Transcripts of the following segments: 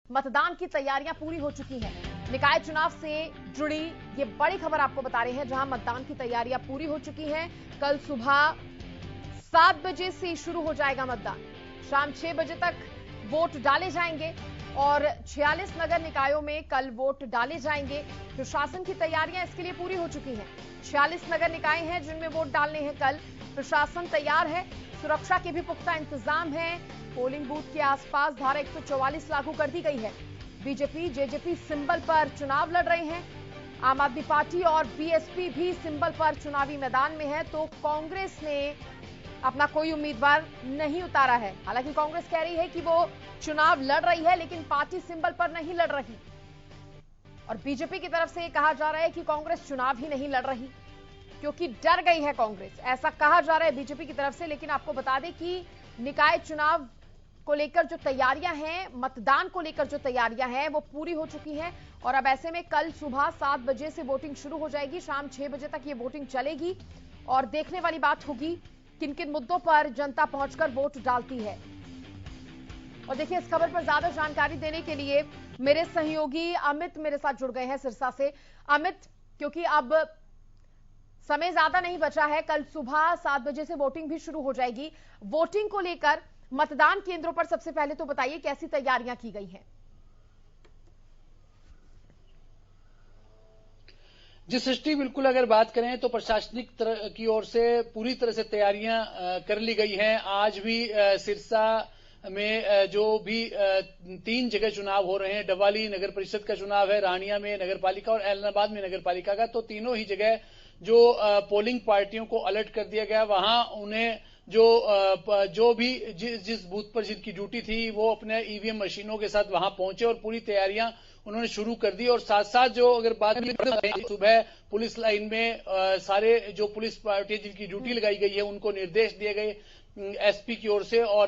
मतदान की तैयारियां पूरी हो चुकी हैं। निकाय चुनाव से जुड़ी ये बड़ी खबर आपको बता रहे हैं, जहां मतदान की तैयारियां पूरी हो चुकी हैं। कल सुबह 7 बजे से शुरू हो जाएगा मतदान। शाम 6 बजे तक वोट डाले जाएंगे और 46 नगर निकायों में कल वोट डाले जाएंगे। प्रशासन की तैयारियां इसके लिए पूरी हो चुकी हैं। 46 नगर निकाय हैं जिनमें वोट डालने हैं कल। प्रशासन तैयार है, सुरक्षा के भी पुख्ता इंतजाम है। पोलिंग बूथ के आसपास धारा 144 लागू कर दी गई है। बीजेपी जेजेपी सिंबल पर चुनाव लड़ रहे हैं। आम आदमी पार्टी और बीएसपी भी सिंबल पर चुनावी मैदान में है, तो कांग्रेस ने अपना कोई उम्मीदवार नहीं उतारा है। हालांकि कांग्रेस कह रही है कि वो चुनाव लड़ रही है, लेकिन पार्टी सिंबल पर नहीं लड़ रही। और बीजेपी की तरफ से कहा जा रहा है कि कांग्रेस चुनाव ही नहीं लड़ रही क्योंकि डर गई है कांग्रेस, ऐसा कहा जा रहा है बीजेपी की तरफ से। लेकिन आपको बता दें कि निकाय चुनाव को लेकर जो तैयारियां हैं, मतदान को लेकर जो तैयारियां हैं, वो पूरी हो चुकी हैं। और अब ऐसे में कल सुबह 7 बजे से वोटिंग शुरू हो जाएगी। शाम 6 बजे तक ये वोटिंग चलेगी और देखने वाली बात होगी किन किन मुद्दों पर जनता पहुंचकर वोट डालती है। और देखिए, इस खबर पर ज्यादा जानकारी देने के लिए मेरे सहयोगी अमित मेरे साथ जुड़ गए हैं सिरसा से। अमित, क्योंकि अब समय ज्यादा नहीं बचा है, कल सुबह 7 बजे से वोटिंग भी शुरू हो जाएगी। वोटिंग को लेकर मतदान केंद्रों पर सबसे पहले तो बताइए कैसी तैयारियां की गई हैं। जी सृष्टि, बिल्कुल अगर बात करें तो प्रशासनिक की ओर से पूरी तरह से तैयारियां कर ली गई हैं। आज भी सिरसा में जो भी 3 जगह चुनाव हो रहे हैं, डवाली नगर परिषद का चुनाव है, रानिया में नगर पालिका और ऐलनाबाद में नगर पालिका का, तो तीनों ही जगह जो पोलिंग पार्टियों को अलर्ट कर दिया गया। वहां उन्हें जो भी जिस बूथ पर जिनकी ड्यूटी थी वो अपने ईवीएम मशीनों के साथ वहां पहुंचे और पूरी तैयारियां उन्होंने शुरू कर दी। और साथ साथ जो अगर बात करें, सुबह पुलिस लाइन में सारे जो पुलिस पार्टी जिनकी ड्यूटी लगाई गई है उनको निर्देश दिए गए एसपी की ओर से, और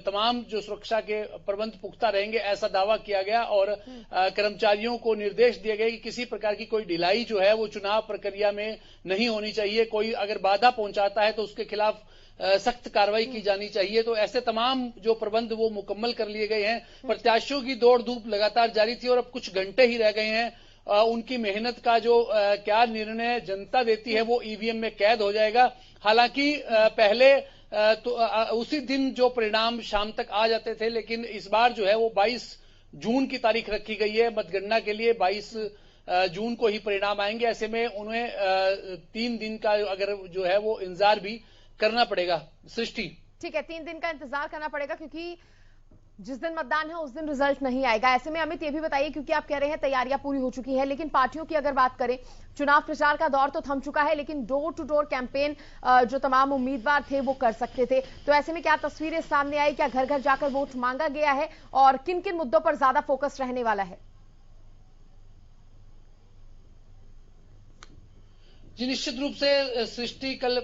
तमाम जो सुरक्षा के प्रबंध पुख्ता रहेंगे ऐसा दावा किया गया। और कर्मचारियों को निर्देश दिए गए कि किसी प्रकार की कोई ढिलाई जो है वो चुनाव प्रक्रिया में नहीं होनी चाहिए। कोई अगर बाधा पहुंचाता है तो उसके खिलाफ सख्त कार्रवाई की जानी चाहिए। तो ऐसे तमाम जो प्रबंध वो मुकम्मल कर लिए गए हैं। प्रत्याशियों की दौड़ धूप लगातार जारी थी और अब कुछ घंटे ही रह गए हैं। उनकी मेहनत का जो क्या निर्णय जनता देती है वो ईवीएम में कैद हो जाएगा। हालांकि पहले तो उसी दिन जो परिणाम शाम तक आ जाते थे, लेकिन इस बार जो है वो 22 जून की तारीख रखी गई है मतगणना के लिए। 22 जून को ही परिणाम आएंगे। ऐसे में उन्हें 3 दिन का अगर जो है वो इंतजार भी करना पड़ेगा। सृष्टि, ठीक है, 3 दिन का इंतजार करना पड़ेगा क्योंकि जिस दिन मतदान है उस दिन रिजल्ट नहीं आएगा। ऐसे में अमित, ये भी बताइए, क्योंकि आप कह रहे हैं तैयारियां पूरी हो चुकी है, लेकिन पार्टियों की अगर बात करें, चुनाव प्रचार का दौर तो थम चुका है, लेकिन डोर टू डोर कैंपेन जो तमाम उम्मीदवार थे वो कर सकते थे। तो ऐसे में क्या तस्वीरें सामने आई, क्या घर घर जाकर वोट मांगा गया है और किन किन मुद्दों पर ज्यादा फोकस रहने वाला है? जी निश्चित रूप से सृष्टि, कल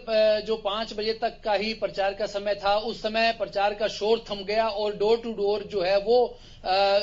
जो 5 बजे तक का ही प्रचार का समय था, उस समय प्रचार का शोर थम गया और डोर टू डोर जो है वो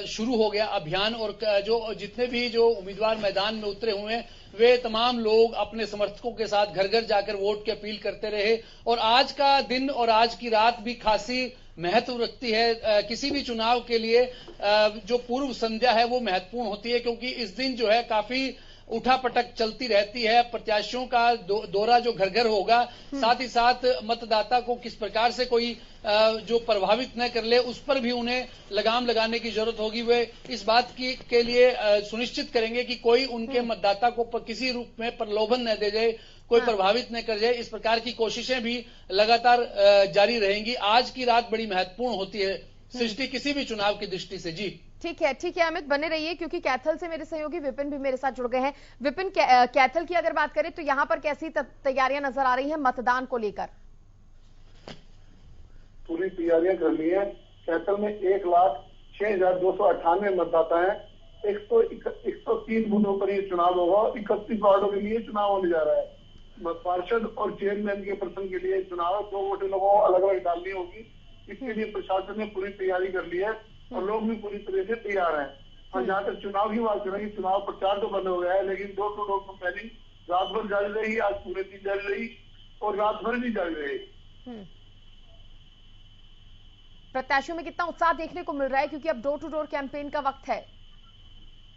शुरू हो गया अभियान। और जो जितने भी जो उम्मीदवार मैदान में उतरे हुए हैं वे तमाम लोग अपने समर्थकों के साथ घर घर जाकर वोट की अपील करते रहे। और आज का दिन और आज की रात भी खासी महत्व रखती है। किसी भी चुनाव के लिए जो पूर्व संध्या है वो महत्वपूर्ण होती है, क्योंकि इस दिन जो है काफी उठापटक चलती रहती है। प्रत्याशियों का दौरा जो घर घर होगा, साथ ही साथ मतदाता को किस प्रकार से कोई जो प्रभावित न कर ले उस पर भी उन्हें लगाम लगाने की जरूरत होगी। वे इस बात के लिए सुनिश्चित करेंगे कि कोई उनके मतदाता को किसी रूप में प्रलोभन न दे जाए, कोई प्रभावित न कर जाए। इस प्रकार की कोशिशें भी लगातार जारी रहेंगी। आज की रात बड़ी महत्वपूर्ण होती है सृष्टि, किसी भी चुनाव की दृष्टि से। जी ठीक है अमित, बने रहिए, क्योंकि कैथल से मेरे सहयोगी विपिन भी मेरे साथ जुड़ गए हैं। विपिन, कैथल की अगर बात करें तो यहां पर कैसी तैयारियां नजर आ रही हैं मतदान को लेकर? पूरी तैयारियां कर ली है। कैथल में 1,06,298 मतदाता है। 103 बूथों पर ये चुनाव होगा। 31 वार्डों के लिए चुनाव होने जा रहा है। पार्षद और चेयरमैन के पर्सन के लिए चुनाव 2 वोटें लोगों को अलग अलग डालनी होगी। इसके लिए प्रशासन ने पूरी तैयारी कर ली है और लोग भी पूरी तरह से तैयार हैं। और जहाँ तक चुनाव की बात करेंगे, चुनाव प्रचार तो बंद हो गया है, लेकिन डोर टू डोर कैंपेनिंग रात भर जारी रही, आज पूरे दिन जारी रही और रात भर भी जारी रही। प्रत्याशियों में कितना उत्साह देखने को मिल रहा है, क्योंकि अब डोर टू डोर कैंपेन का वक्त है।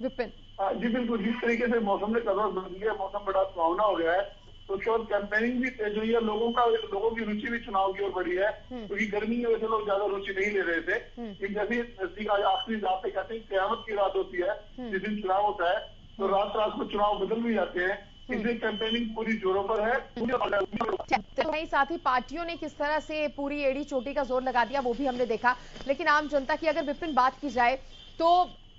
विपिन जी बिल्कुल, जिस तरीके से मौसम ने करवट बदल दिया, मौसम बड़ा सुहावना हो गया है, तो उसके बाद कैंपेनिंग भी तेज हुई है, लोगों की रुचि भी चुनाव की ओर बढ़ी है, क्योंकि गर्मी की वजह से लोग ज्यादा रुचि नहीं ले रहे थे। लेकिन जैसे नजदीक आखिरी रात पे कहते हैं कयामत की रात होती है जिस दिन चुनाव होता है, तो रात रात को चुनाव बदल भी जाते हैं, इसलिए कैंपेनिंग पूरी जोरों पर है। तो वहीं साथ ही पार्टियों ने किस तरह से पूरी एड़ी चोटी का जोर लगा दिया वो भी हमने देखा। लेकिन आम जनता की अगर विपिन बात की जाए तो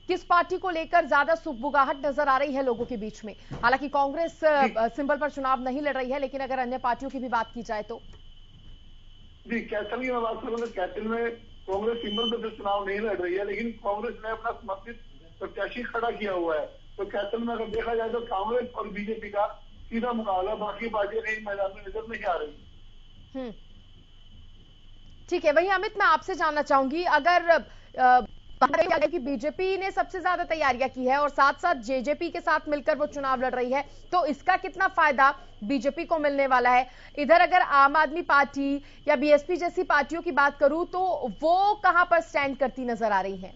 किस पार्टी को लेकर ज्यादा सुगबुगाहट नजर आ रही है लोगों के बीच में? हालांकि कांग्रेस सिंबल पर चुनाव नहीं लड़ रही है, लेकिन अगर अन्य पार्टियों की भी बात की जाए तो जी, कैथल की मैं बात करूँ तो कैथल में कांग्रेस सिंबल पर चुनाव नहीं लड़ रही है, लेकिन कांग्रेस ने अपना समर्थित प्रत्याशी खड़ा किया हुआ है। तो कैथल में अगर देखा जाए तो कांग्रेस और बीजेपी का सीधा मुकाबला, बाकी पार्टियां कहीं मैदान में नजर नहीं आ रही। ठीक है, वही अमित मैं आपसे जानना चाहूंगी, अगर कि बीजेपी ने सबसे ज्यादा तैयारियां की है और साथ साथ जेजेपी के साथ मिलकर वो चुनाव लड़ रही है, तो इसका कितना फायदा बीजेपी को मिलने वाला है? इधर अगर आम आदमी पार्टी या बीएसपी जैसी पार्टियों की बात करूं तो वो कहां पर स्टैंड करती नजर आ रही है?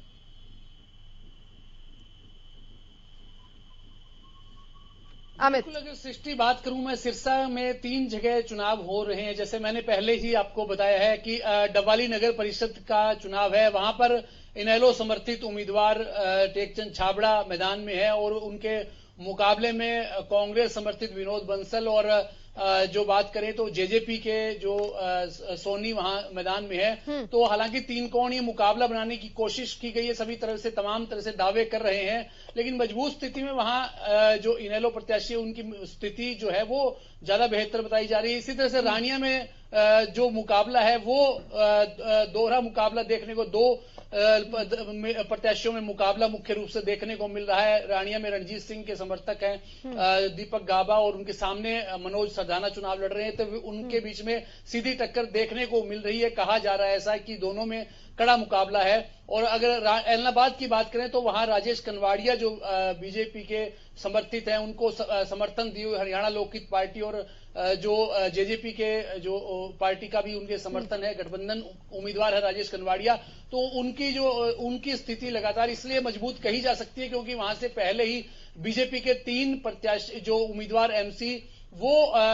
अमित, अगर सृष्टि बात करूं मैं, सिरसा में 3 जगह चुनाव हो रहे हैं। जैसे मैंने पहले ही आपको बताया है कि डबवाली नगर परिषद का चुनाव है, वहां पर इनेलो समर्थित उम्मीदवार टेकचंद छाबड़ा मैदान में है और उनके मुकाबले में कांग्रेस समर्थित विनोद बंसल और जो बात करें तो जेजेपी के जो सोनी वहां मैदान में है। तो हालांकि 3 कोणीय मुकाबला बनाने की कोशिश की गई है, सभी तरह से तमाम तरह से दावे कर रहे हैं, लेकिन मजबूत स्थिति में वहां जो इनेलो प्रत्याशी है उनकी स्थिति जो है वो ज्यादा बेहतर बताई जा रही है। इसी तरह से रानिया में जो मुकाबला है वो दोहरा मुकाबला देखने को, 2 प्रत्याशियों में मुकाबला मुख्य रूप से देखने को मिल रहा है। रानिया में रणजीत सिंह के समर्थक हैं दीपक गाबा और उनके सामने मनोज सरदाना चुनाव लड़ रहे हैं, तो उनके बीच में सीधी टक्कर देखने को मिल रही है। कहा जा रहा है ऐसा कि दोनों में कड़ा मुकाबला है। और अगर एलनाबाद की बात करें तो वहां राजेश कनवाड़िया जो बीजेपी के समर्थित हैं, उनको समर्थन दी हुई हरियाणा लोकहित पार्टी और जो जेजेपी के जो पार्टी का भी उनके समर्थन है, गठबंधन उम्मीदवार है राजेश कनवाड़िया, तो उनकी स्थिति लगातार इसलिए मजबूत कही जा सकती है क्योंकि वहां से पहले ही बीजेपी के 3 प्रत्याशी जो उम्मीदवार एमसी वो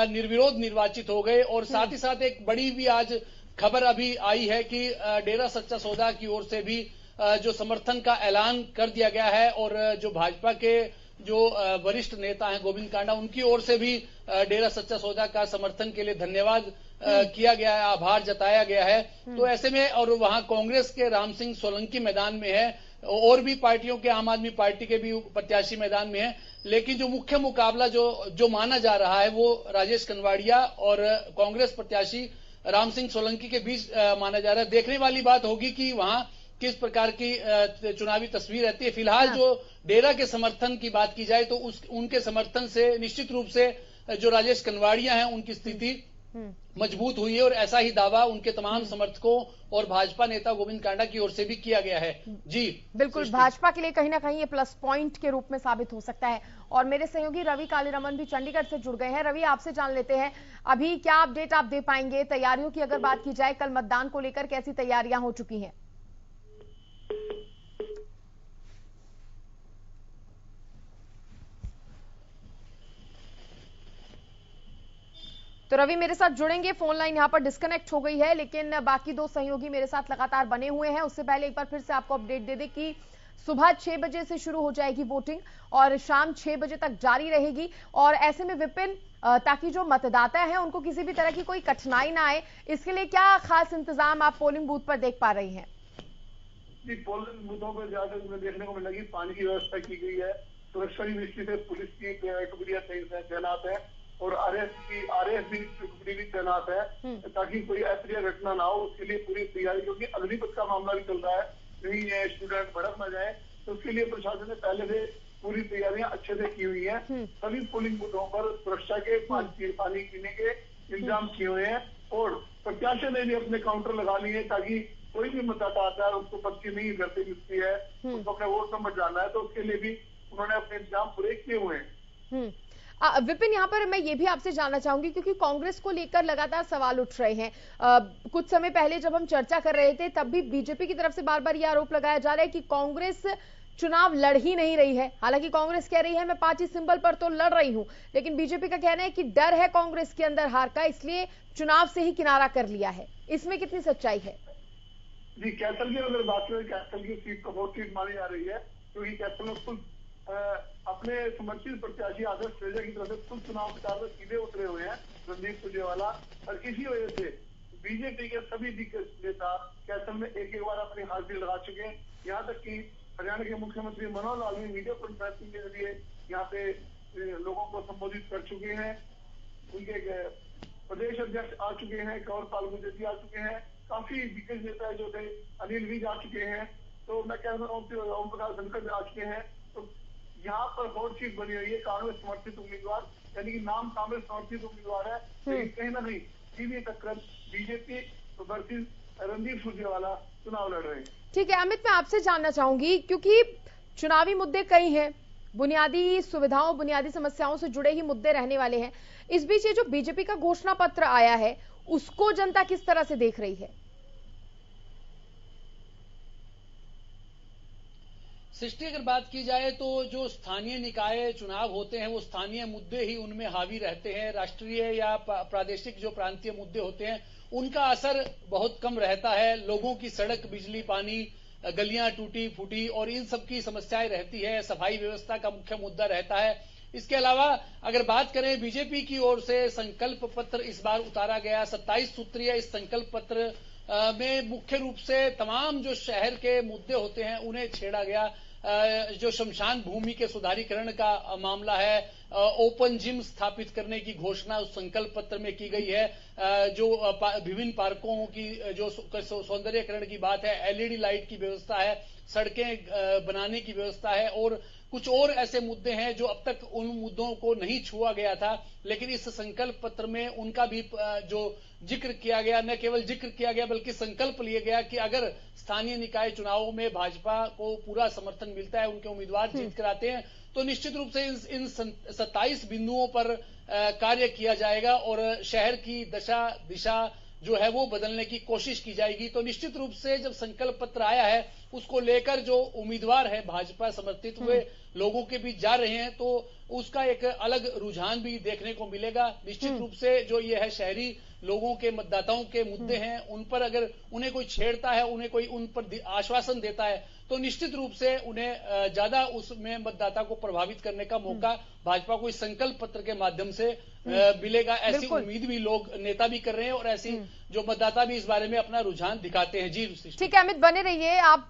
निर्विरोध निर्वाचित हो गए। और साथ ही साथ एक बड़ी भी आज खबर अभी आई है कि डेरा सच्चा सौदा की ओर से भी जो समर्थन का ऐलान कर दिया गया है और जो भाजपा के जो वरिष्ठ नेता हैं गोविंद कांडा, उनकी ओर से भी डेरा सच्चा सौदा का समर्थन के लिए धन्यवाद किया गया है, आभार जताया गया है। तो ऐसे में और वहां कांग्रेस के राम सिंह सोलंकी मैदान में है और भी पार्टियों के, आम आदमी पार्टी के भी प्रत्याशी मैदान में है, लेकिन जो मुख्य मुकाबला जो माना जा रहा है वो राजेश कनवाड़िया और कांग्रेस प्रत्याशी राम सिंह सोलंकी के बीच माना जा रहा है। देखने वाली बात होगी कि वहां किस प्रकार की चुनावी तस्वीर रहती है। फिलहाल जो डेरा के समर्थन की बात की जाए तो उनके समर्थन से निश्चित रूप से जो राजेश कनवाड़िया हैं उनकी स्थिति मजबूत हुई है और ऐसा ही दावा उनके तमाम समर्थकों और भाजपा नेता गोविंद कांडा की ओर से भी किया गया है। जी बिल्कुल, भाजपा के लिए कहीं ना कहीं ये प्लस पॉइंट के रूप में साबित हो सकता है। और मेरे सहयोगी रवि कालीरमन भी चंडीगढ़ से जुड़ गए हैं। रवि, आपसे जान लेते हैं अभी क्या अपडेट आप दे पाएंगे? तैयारियों की अगर बात की जाए, कल मतदान को लेकर कैसी तैयारियां हो चुकी हैं? तो रवि मेरे साथ जुड़ेंगे, फोन लाइन यहां पर डिस्कनेक्ट हो गई है, लेकिन बाकी 2 सहयोगी मेरे साथ लगातार बने हुए हैं। उससे पहले एक बार फिर से आपको अपडेट दे दें कि सुबह 6 बजे से शुरू हो जाएगी वोटिंग और शाम 6 बजे तक जारी रहेगी। और ऐसे में विपिन, ताकि जो मतदाता हैं उनको किसी भी तरह की कोई कठिनाई ना आए, इसके लिए क्या खास इंतजाम आप पोलिंग बूथ पर देख पा रही हैं? जी, पोलिंग बूथों पर ज्यादा देखने को मिलेगी, पानी की व्यवस्था की गई है, सुरक्षा की दृष्टि से पुलिस की टुकड़ियां तैनात है और आरएएफ भी टुकड़ी भी तैनात है ताकि कोई अप्रिय घटना ना हो। उसके लिए पूरी तैयारी, क्योंकि अग्निपथ का मामला भी चल रहा है, कहीं स्टूडेंट भड़क न जाए, तो उसके लिए प्रशासन ने पहले से पूरी तैयारियां अच्छे से की हुई है। सभी पोलिंग बूथों पर सुरक्षा के पानी पीने के इंतजाम किए हुए हैं और प्रत्याशियों ने भी अपने काउंटर लगा लिए हैं ताकि कोई भी मतदाता आता है उसको पर्ची नहीं घर से मिलती है, उसको अपने वोट नंबर जानना है, तो उसके लिए भी उन्होंने अपने इंतजाम पूरे किए हुए हैं। विपिन, यहाँ पर मैं ये भी आपसे जानना चाहूंगी क्योंकि कांग्रेस को लेकर लगातार सवाल उठ रहे हैं। कुछ समय पहले जब हम चर्चा कर रहे थे तब भी बीजेपी की तरफ से बार बार यह आरोप लगाया जा रहा है कि कांग्रेस चुनाव लड़ ही नहीं रही है। हालांकि कांग्रेस कह रही है मैं पार्टी सिंबल पर तो लड़ रही हूं, लेकिन बीजेपी का कहना है कि डर है कांग्रेस के अंदर हार का, इसलिए चुनाव से ही किनारा कर लिया है। इसमें कितनी सच्चाई है? जी, कैथल की अगर बात करें, कैथल की सीट कमोड सीट मानी जा रही है क्योंकि कैथल में खुद अपने समर्थित प्रत्याशी आदर्श फ्रेजर की तरफ से खुद चुनाव प्रचार में सीधे उतरे हुए हैं रणदीप सुरजेवाला, और इसी वजह से बीजेपी के सभी दिग्गज नेता कैथल में एक बार अपनी हाजिरी लगा चुके हैं। यहाँ तक कि हरियाणा के मुख्यमंत्री मनोहर लाल भी वीडियो कॉन्फ्रेंसिंग के जरिए यहाँ पे लोगों को संबोधित कर चुके हैं। उनके प्रदेश अध्यक्ष आ चुके हैं, कंवरपाल गुर्जर आ चुके हैं, काफी दिग्गज नेता जो थे अनिल विज आ चुके हैं, तो मैं कह रहा हूँ ओम प्रकाश धनखड़ आ चुके हैं। तो यहाँ पर हॉट सीट बनी हुई है कांग्रेस समर्थित उम्मीदवार, यानी कि नाम कांग्रेस समर्थित उम्मीदवार है, लेकिन कहीं ना कहीं सीधी टक्कर बीजेपी वर्सेस रणदीप सुरजेवाला चुनाव लड़ रहे हैं। ठीक है अमित, मैं आपसे जानना चाहूंगी क्योंकि चुनावी मुद्दे कई हैं, बुनियादी सुविधाओं बुनियादी समस्याओं से जुड़े ही मुद्दे रहने वाले हैं। इस बीच ये जो बीजेपी का घोषणा पत्र आया है उसको जनता किस तरह से देख रही है? सृष्टि, अगर बात की जाए तो जो स्थानीय निकाय चुनाव होते हैं वो स्थानीय मुद्दे ही उनमें हावी रहते हैं। राष्ट्रीय या प्रादेशिक जो प्रांतीय मुद्दे होते हैं उनका असर बहुत कम रहता है। लोगों की सड़क, बिजली, पानी, गलियां टूटी फूटी और इन सब की समस्याएं रहती है। सफाई व्यवस्था का मुख्य मुद्दा रहता है। इसके अलावा अगर बात करें बीजेपी की ओर से संकल्प पत्र इस बार उतारा गया 27 सूत्रीय। इस संकल्प पत्र में मुख्य रूप से तमाम जो शहर के मुद्दे होते हैं उन्हें छेड़ा गया। जो शमशान भूमि के सुधारीकरण का मामला है, ओपन जिम स्थापित करने की घोषणा उस संकल्प पत्र में की गई है। जो विभिन्न पार्कों की जो सौंदर्यकरण की बात है, एलईडी लाइट की व्यवस्था है, सड़कें बनाने की व्यवस्था है और कुछ और ऐसे मुद्दे हैं जो अब तक उन मुद्दों को नहीं छुआ गया था, लेकिन इस संकल्प पत्र में उनका भी जो जिक्र किया गया, न केवल जिक्र किया गया बल्कि संकल्प लिया गया कि अगर स्थानीय निकाय चुनावों में भाजपा को पूरा समर्थन मिलता है, उनके उम्मीदवार जीत कर आते हैं, तो निश्चित रूप से इन 27 बिंदुओं पर कार्य किया जाएगा और शहर की दशा दिशा जो है वो बदलने की कोशिश की जाएगी। तो निश्चित रूप से जब संकल्प पत्र आया है उसको लेकर जो उम्मीदवार है भाजपा समर्थित हुए लोगों के बीच जा रहे हैं, तो उसका एक अलग रुझान भी देखने को मिलेगा। निश्चित रूप से जो ये है शहरी लोगों के मतदाताओं के मुद्दे हैं, उन पर अगर उन्हें कोई छेड़ता है, उन्हें कोई उन पर आश्वासन देता है, तो निश्चित रूप से उन्हें ज्यादा उसमें मतदाता को प्रभावित करने का मौका भाजपा को इस संकल्प पत्र के माध्यम से मिलेगा। ऐसी उम्मीद भी लोग नेता भी कर रहे हैं और ऐसी जो मतदाता भी इस बारे में अपना रुझान दिखाते हैं। जी ठीक है अमित, बने रहिए आप।